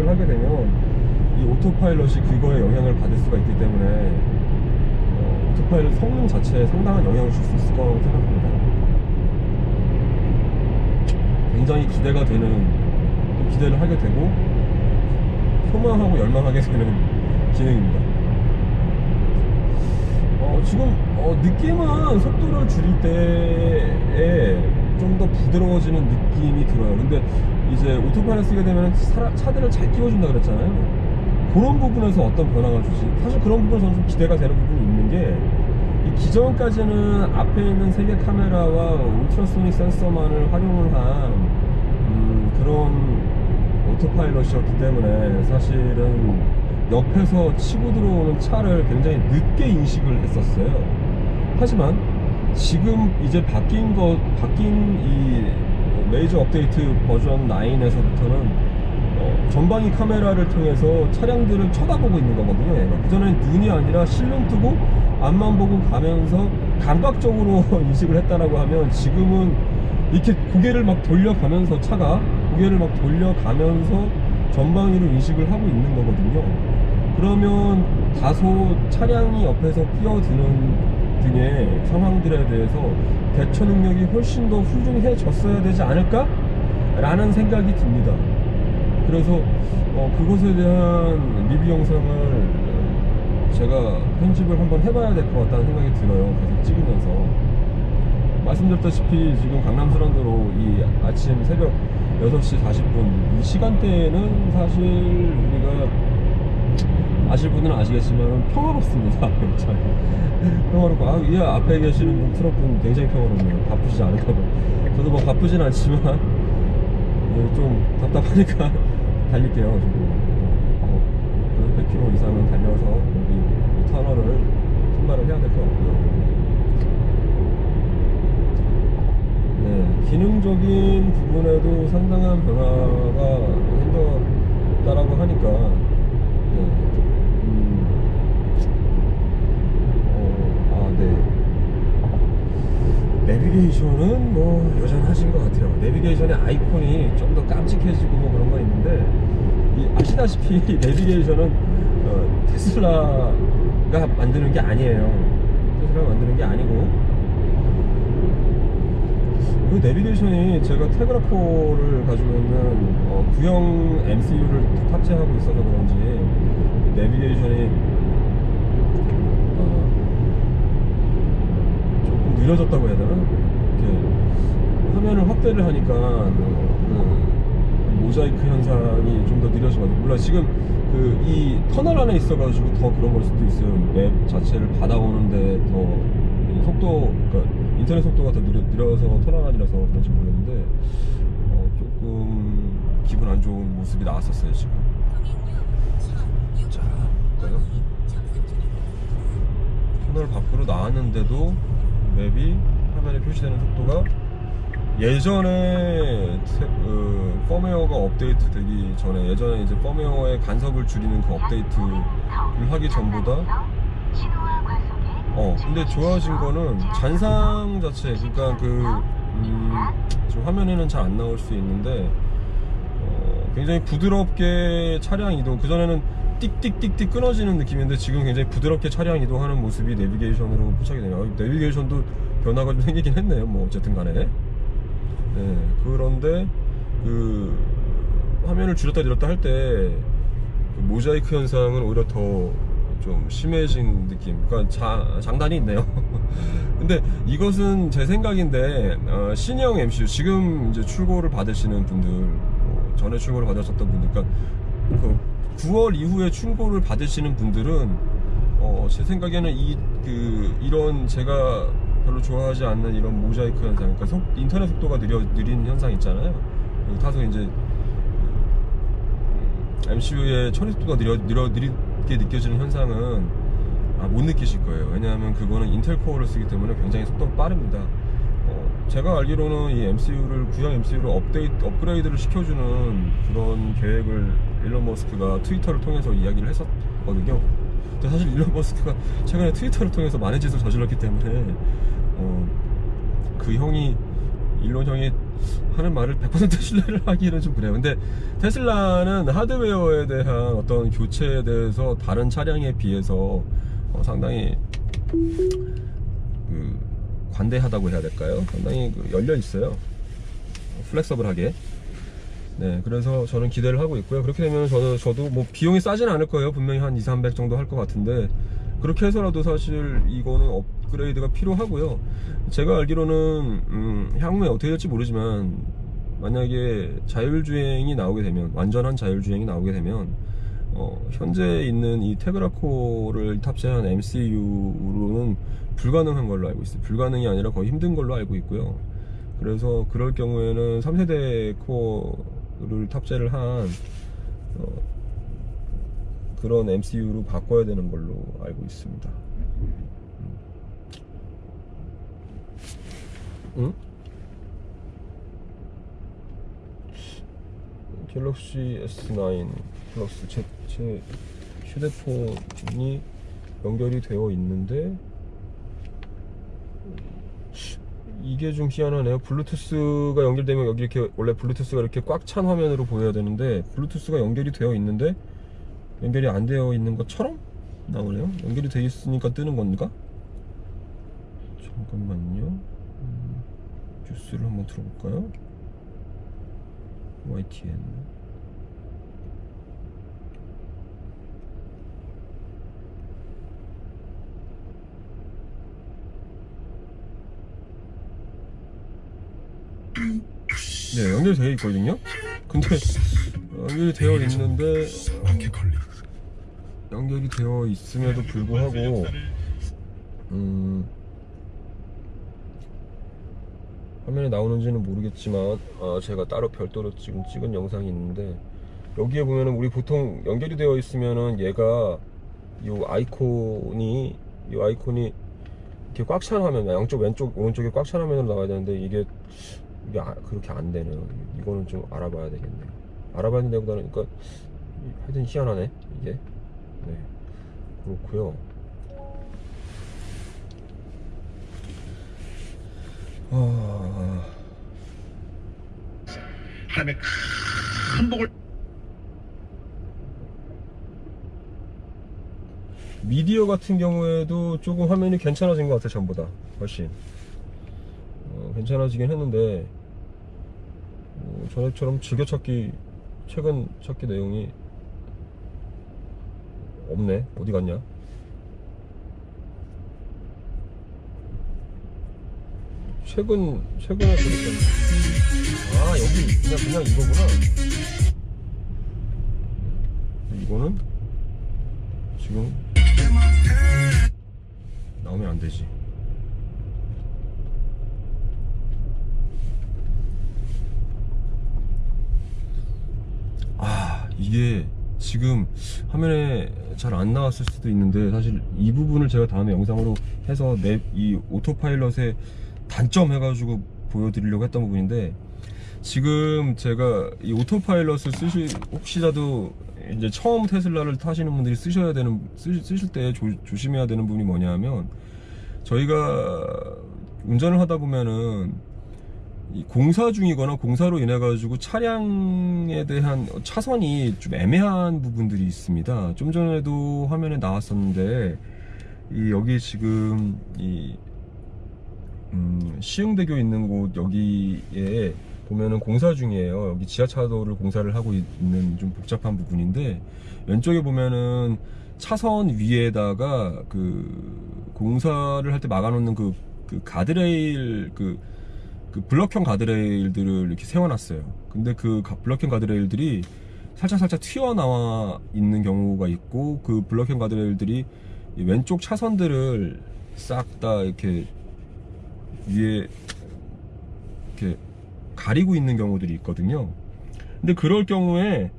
인식을 하게 되면 이 오토파일럿이 그거에 영향을 받을 수가 있기 때문에 오토파일럿 성능 자체에 상당한 영향을 줄 수 있을 거라고 생각합니다. 굉장히 기대가 되는, 또 기대를 하게 되고 소망하고 열망하게 되는 기능입니다. 지금 느낌은 속도를 줄일 때에 좀 더 부드러워지는 느낌이 들어요. 근데 이제 오토파일럿 쓰게 되면 차들을 잘 띄워준다 그랬잖아요. 그런 부분에서 어떤 변화가 주지? 사실 그런 부분에서 좀 기대가 되는 부분이 있는 게, 이 기존까지는 앞에 있는 3개 카메라와 울트라소닉 센서만을 활용을 한 그런 오토파일럿이었기 때문에 사실은 옆에서 치고 들어오는 차를 굉장히 늦게 인식을 했었어요. 하지만 지금 이제 바뀐 이 메이저 업데이트 버전 9에서부터는 전방위 카메라를 통해서 차량들을 쳐다보고 있는 거거든요. 얘가 그전엔 눈이 아니라 실눈 뜨고 앞만 보고 가면서 감각적으로 인식을 했다라고 하면, 지금은 이렇게 고개를 막 돌려가면서, 차가 고개를 막 돌려가면서 전방위로 인식을 하고 있는 거거든요. 그러면 다소 차량이 옆에서 끼어드는 등의 상황들에 대해서 대처 능력이 훨씬 더 훌륭해졌어야 되지 않을까? 라는 생각이 듭니다. 그래서 그것에 대한 리뷰 영상을 제가 편집을 한번 해봐야 될 것 같다는 생각이 들어요. 계속 찍으면서. 말씀드렸다시피 지금 강남스란도로 이 아침 새벽 6시 40분 이 시간대에는 사실 우리가 아실 분들은 아시겠지만 평화롭습니다. 평화롭고, 이 앞에 계시는 트럭분 굉장히 평화롭네요. 바쁘시지 않을까봐. 저도 뭐 바쁘진 않지만 좀 답답하니까 달릴게요. 그래서 100km 이상은 달려서 여기 이 터널을 통과를 해야 될 것 같고요. 네, 기능적인 부분에도 상당한 변화가 생겼다라고 하니까, 네. 내비게이션은 뭐 여전하신 것 같아요. 내비게이션의 아이콘이 좀 더 깜찍해지고 뭐 그런 건 있는데, 아시다시피 내비게이션은 테슬라가 만드는 게 아니에요. 테슬라가 만드는 게 아니고, 그 내비게이션이 제가 테그라4를 가지고 있는 구형 MCU를 탑재하고 있어서 그런지 내비게이션이 조금 느려졌다고 해야 되나? 이렇게 화면을 확대를 하니까 모자이크 현상이 좀 더 느려져가지고, 물론 지금 이 터널 안에 있어가지고 더 그런 걸 수도 있어요. 맵 자체를 받아오는데 더 속도, 그러니까 인터넷 속도가 더 느려서 터널 안이라서 그런지 모르겠는데 조금 기분 안 좋은 모습이 나왔었어요 지금. 자, 볼까요? 터널 밖으로 나왔는데도 맵이 화면에 표시되는 속도가 예전에 펌웨어가 업데이트 되기 전에, 예전에 이제 펌웨어의 간섭을 줄이는 그 업데이트를 하기 전보다 근데 좋아진 거는 잔상 자체, 그러니까 지금 화면에는 잘 안 나올 수 있는데 굉장히 부드럽게 차량 이동, 그전에는 띡띡띡띡 끊어지는 느낌인데 지금 굉장히 부드럽게 차량 이동하는 모습이 내비게이션으로 포착이 되네요. 내비게이션도 변화가 좀 생기긴 했네요. 뭐 어쨌든 간에. 네, 그런데 화면을 줄였다 내렸다 할 때 모자이크 현상은 오히려 더 좀 심해진 느낌, 그러니까 장단이 있네요. 근데 이것은 제 생각인데, 신형 MCU 지금 이제 출고를 받으시는 분들, 전에 출고를 받으셨던 분들, 그러니까 9월 이후에 출고를 받으시는 분들은 제 생각에는 이런 제가 별로 좋아하지 않는 이런 모자이크 현상, 그러니까 인터넷 속도가 느린 현상 있잖아요. 타서 이제 MCU의 처리 속도가 느리게 느껴지는 현상은 못 느끼실 거예요. 왜냐하면 그거는 인텔 코어를 쓰기 때문에 굉장히 속도가 빠릅니다. 제가 알기로는 이 MCU를, 구형 MCU를 업그레이드를 시켜주는 그런 계획을 일론 머스크가 트위터를 통해서 이야기를 했었거든요. 근데 사실 일론 머스크가 최근에 트위터를 통해서 많은 짓을 저질렀기 때문에 그 형이 일론 형이 하는 말을 100% 신뢰를 하기는 좀 그래요. 근데 테슬라는 하드웨어에 대한 어떤 교체에 대해서 다른 차량에 비해서 상당히 관대하다고 해야 될까요? 상당히 열려 있어요. 플렉서블하게. 네, 그래서 저는 기대를 하고 있고요. 그렇게 되면 저도 뭐 비용이 싸진 않을 거예요. 분명히 한 200~300 정도 할 것 같은데, 그렇게 해서라도 사실 이거는 업그레이드가 필요하고요. 제가 알기로는 향후에 어떻게 될지 모르지만, 만약에 자율주행이 나오게 되면, 완전한 자율주행이 나오게 되면 현재 있는 이 테그라코를 탑재한 MCU로는 불가능한 걸로 알고 있어요. 불가능이 아니라 거의 힘든 걸로 알고 있고요. 그래서 그럴 경우에는 3세대 코어를 탑재를 한 그런 MCU로 바꿔야 되는 걸로 알고 있습니다. 응? 갤럭시 S9 플러스 제 휴대폰이 연결이 되어 있는데, 이게 좀 희한하네요. 블루투스가 연결되면 여기 이렇게 원래 블루투스가 이렇게 꽉 찬 화면으로 보여야 되는데, 블루투스가 연결이 되어 있는데 연결이 안 되어 있는 것처럼 나오네요. 연결이 되어 있으니까 뜨는 건가? 잠깐만요. 뉴스를 한번 들어볼까요? YTN. 네, 연결되어 있거든요. 근데 연결이 되어 있는데, 연결이 되어 있음에도 불구하고 화면에 나오는지는 모르겠지만, 제가 따로 별도로 지금 찍은 영상이 있는데, 여기에 보면은 우리 보통 연결이 되어 있으면은 얘가 이 아이콘이 이렇게 꽉 찬 화면, 양쪽 왼쪽 오른쪽에 꽉 찬 화면으로 나와야 되는데, 이게 그렇게 안 되네요. 이거는 좀 알아봐야 되겠네요. 알아봐야 된다기보다는, 그러니까 하여튼 희한하네 이게. 네, 그렇고요. 하나님의 큰 복을. 미디어 같은 경우에도 조금 화면이 괜찮아진 것 같아요. 전보다 훨씬 괜찮아지긴 했는데, 전에처럼 즐겨찾기, 최근 찾기 내용이 없네. 어디 갔냐? 최근에 보니까, 여기 그냥 이거구나. 이거는 지금 나오면 안 되지. 이게 지금 화면에 잘 안 나왔을 수도 있는데, 사실 이 부분을 제가 다음에 영상으로 해서 이 오토파일럿의 단점 해가지고 보여드리려고 했던 부분인데, 지금 제가 이 오토파일럿을 혹시라도 이제 처음 테슬라를 타시는 분들이 쓰실 때 조심해야 되는 부분이 뭐냐면, 저희가 운전을 하다 보면은 이 공사 중이거나 공사로 인해 가지고 차량에 대한 차선이 좀 애매한 부분들이 있습니다. 좀 전에도 화면에 나왔었는데, 여기 지금 시흥대교 있는 곳 여기에 보면은 공사 중이에요. 여기 지하차도를 공사를 하고 있는 좀 복잡한 부분인데, 왼쪽에 보면은 차선 위에다가 공사를 할 때 막아놓는 그 가드레일, 그 블럭형 가드레일들을 이렇게 세워놨어요. 근데 그 블럭형 가드레일들이 살짝 튀어나와 있는 경우가 있고, 그 블럭형 가드레일들이 왼쪽 차선들을 싹 다 이렇게 위에 이렇게 가리고 있는 경우들이 있거든요. 근데 그럴 경우에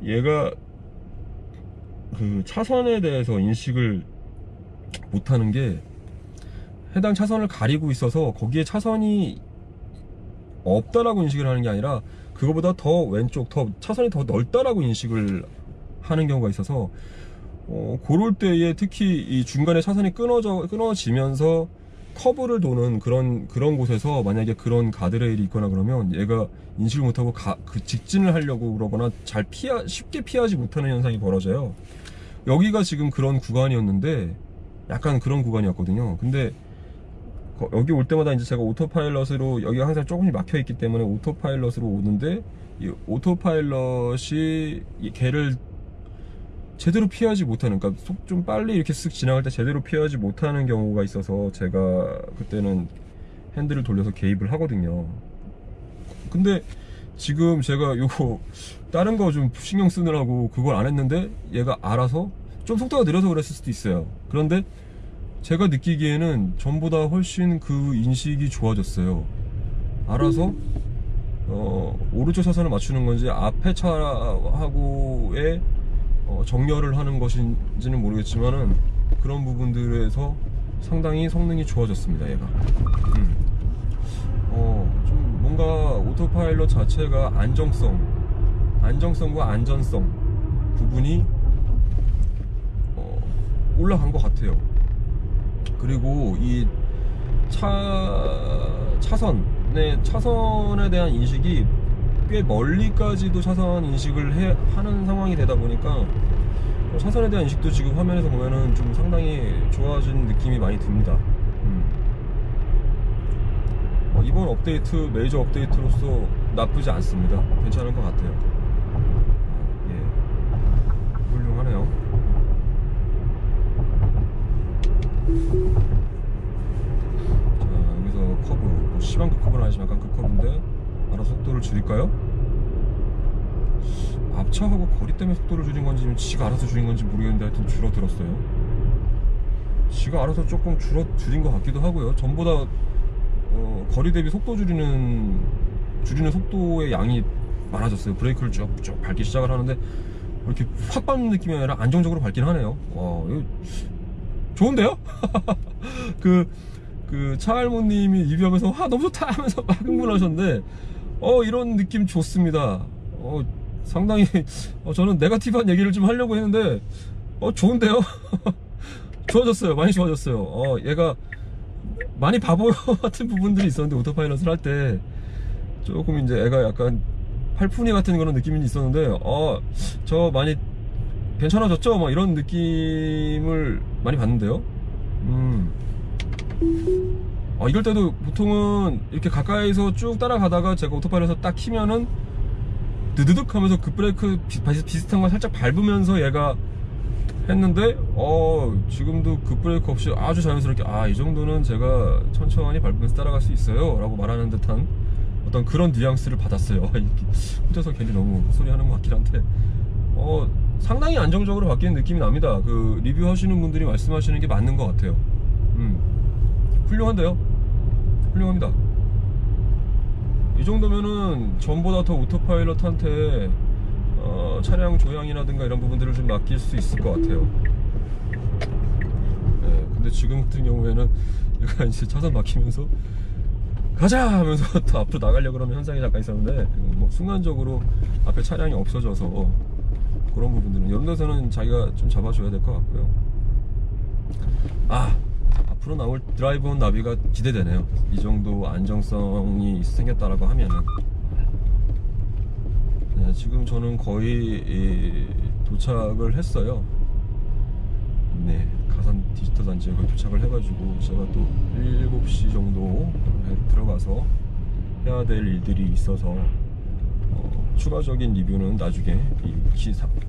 얘가 그 차선에 대해서 인식을 못하는 게, 해당 차선을 가리고 있어서 거기에 차선이 없다라고 인식을 하는 게 아니라, 그거보다 더 왼쪽, 차선이 더 넓다라고 인식을 하는 경우가 있어서, 그럴 때에 특히 이 중간에 차선이 끊어지면서 커브를 도는 그런 곳에서 만약에 그런 가드레일이 있거나 그러면 얘가 인식을 못하고 그 직진을 하려고 그러거나 쉽게 피하지 못하는 현상이 벌어져요. 여기가 지금 그런 구간이었는데 약간 그런 구간이었거든요. 근데 여기 올 때마다 이제 제가 오토파일럿으로, 여기가 항상 조금씩 막혀 있기 때문에 오토파일럿으로 오는데, 이 오토파일럿이 걔를 제대로 피하지 못하는, 그러니까 좀 빨리 이렇게 쓱 지나갈 때 제대로 피하지 못하는 경우가 있어서 제가 그때는 핸들을 돌려서 개입을 하거든요. 근데 지금 제가 요거 다른 거 좀 신경 쓰느라고 그걸 안 했는데 얘가 알아서 좀 속도가 느려서 그랬을 수도 있어요. 그런데 제가 느끼기에는 전보다 훨씬 그 인식이 좋아졌어요. 알아서 오른쪽 차선을 맞추는 건지 앞에 차하고의 정렬을 하는 것인지는 모르겠지만은 그런 부분들에서 상당히 성능이 좋아졌습니다. 얘가 좀 뭔가 오토파일럿 자체가 안정성과 안전성 부분이 올라간 것 같아요. 그리고 이 차선에 대한 인식이 꽤 멀리까지도 차선 인식을 하는 상황이 되다 보니까 차선에 대한 인식도 지금 화면에서 보면은 좀 상당히 좋아진 느낌이 많이 듭니다. 이번 업데이트, 메이저 업데이트로서 나쁘지 않습니다. 괜찮은 것 같아요. 예, 훌륭하네요. 자, 여기서 커브, 뭐 심한 그 커브는 아니지만 약간 그 커브인데 알아서 속도를 줄일까요? 앞차하고 거리 때문에 속도를 줄인 건지 지가 알아서 줄인 건지 모르겠는데 하여튼 줄어들었어요. 지가 알아서 조금 줄인 것 같기도 하고요. 전보다 거리 대비 속도 줄이는 속도의 양이 많아졌어요. 브레이크를 쭉 밟기 시작을 하는데 이렇게 확 밟는 느낌이 아니라 안정적으로 밟긴 하네요. 이거 좋은데요? 그 차할모님이 리뷰하면서 너무 좋다 하면서 막 흥분하셨는데 이런 느낌 좋습니다. 상당히 저는 네거티브한 얘기를 좀 하려고 했는데 좋은데요? 좋아졌어요. 많이 좋아졌어요. 얘가 많이 바보 같은 부분들이 있었는데 오토파일럿을 할 때 조금 이제 애가 약간 팔푼이 같은 그런 느낌이 있었는데 저 많이 괜찮아졌죠? 막 이런 느낌을 많이 받는데요. 이럴 때도 보통은 이렇게 가까이서 쭉 따라가다가 제가 오토파일럿을 딱 키면은 드드득 하면서 급브레이크 비슷한 거 살짝 밟으면서 얘가 했는데 지금도 급브레이크 없이 아주 자연스럽게 이 정도는 제가 천천히 밟으면서 따라갈 수 있어요 라고 말하는 듯한 어떤 그런 뉘앙스를 받았어요. 혼자서 괜히 너무 소리하는 것 같긴 한데 상당히 안정적으로 바뀌는 느낌이 납니다. 그 리뷰하시는 분들이 말씀하시는 게 맞는 것 같아요. 훌륭한데요? 훌륭합니다. 이 정도면은 전보다 더 오토파일럿한테 차량 조향이라든가 이런 부분들을 좀 맡길 수 있을 것 같아요. 네, 근데 지금 같은 경우에는 얘가 이제 차선 막히면서 가자 하면서 또 앞으로 나가려고 그러는 현상이 잠깐 있었는데 뭐 순간적으로 앞에 차량이 없어져서 그런 부분들은 이런 데서는 자기가 좀 잡아줘야 될 것 같고요. 앞으로 나올 드라이브 온 나비가 기대되네요. 이 정도 안정성이 생겼다라고 하면은. 네, 지금 저는 거의 도착을 했어요. 네, 가산 디지털 단지에 거의 도착을 해가지고 제가 또 7시 정도에 들어가서 해야 될 일들이 있어서 추가적인 리뷰는 나중에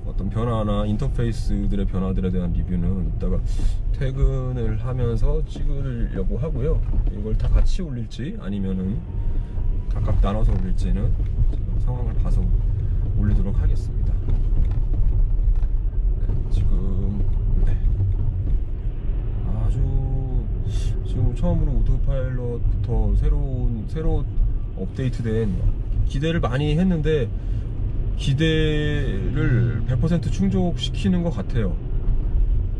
어떤 변화나 인터페이스들의 변화들에 대한 리뷰는 이따가 퇴근을 하면서 찍으려고 하고요. 이걸 다 같이 올릴지 아니면은 각각 나눠서 올릴지는 상황을 봐서 올리도록 하겠습니다. 지금 지금 처음으로 오토파일럿부터 새로 업데이트된 기대를 많이 했는데 기대를 100% 충족시키는 것 같아요.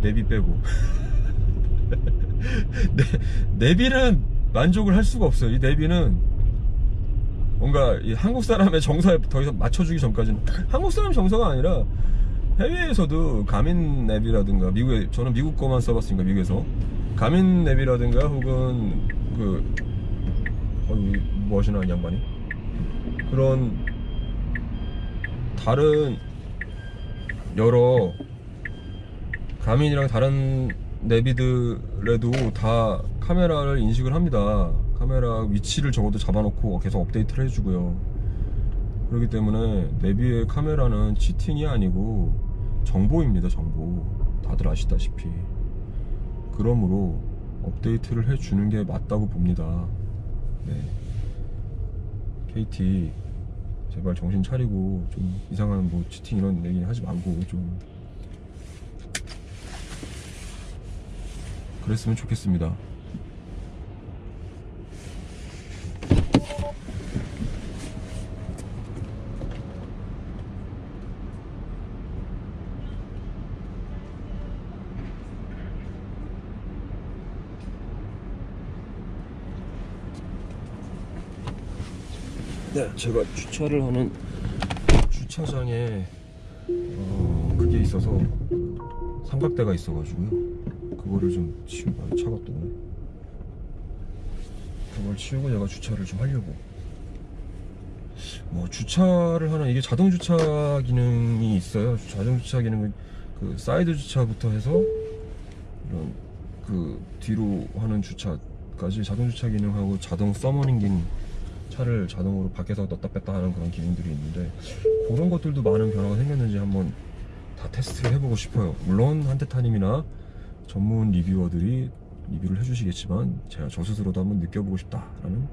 내비 빼고. 내비는 만족을 할 수가 없어요. 이 내비는 뭔가 이 한국 사람의 정서에 더 이상 맞춰주기 전까지는, 한국 사람 정서가 아니라 해외에서도 가민 내비라든가 저는 미국 거만 써봤으니까 미국에서 가민 랩이라든가 혹은 뭐 하시나 이 양반이, 그런 다른 여러 가민이랑 다른 내비들에도 다 카메라를 인식을 합니다. 카메라 위치를 적어도 잡아놓고 계속 업데이트를 해주고요. 그렇기 때문에 내비의 카메라는 치팅이 아니고 정보입니다. 정보. 다들 아시다시피. 그러므로 업데이트를 해주는 게 맞다고 봅니다. 네. KT 제발 정신 차리고 좀 이상한 뭐 치팅 이런 얘기 하지 말고 좀 그랬으면 좋겠습니다. 네, 제가 주차를 하는 주차장에 그게 있어서 삼각대가 있어가지고요. 그거를 좀 치우고, 차가 또 오네. 그걸 치우고 제가 주차를 좀 하려고. 뭐 주차를 하나, 이게 자동 주차 기능이 있어요. 자동 주차 기능은 그 사이드 주차부터 해서 이런 그 뒤로 하는 주차까지 자동 주차 기능하고 자동 서머닝 기능, 차를 자동으로 밖에서 넣었다 뺐다 하는 그런 기능들이 있는데, 그런 것들도 많은 변화가 생겼는지 한번 다 테스트를 해보고 싶어요. 물론 한테타님이나 전문 리뷰어들이 리뷰를 해주시겠지만 제가 저 스스로도 한번 느껴보고 싶다라는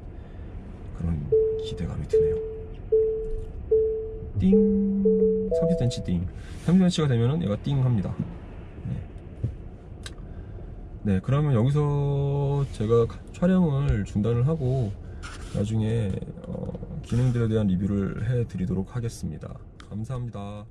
그런 기대감이 드네요. 띵! 30cm 띵. 30cm가 되면은 얘가 띵 합니다. 네, 그러면 여기서 제가 촬영을 중단을 하고 나중에 기능들에 대한 리뷰를 해 드리도록 하겠습니다. 감사합니다.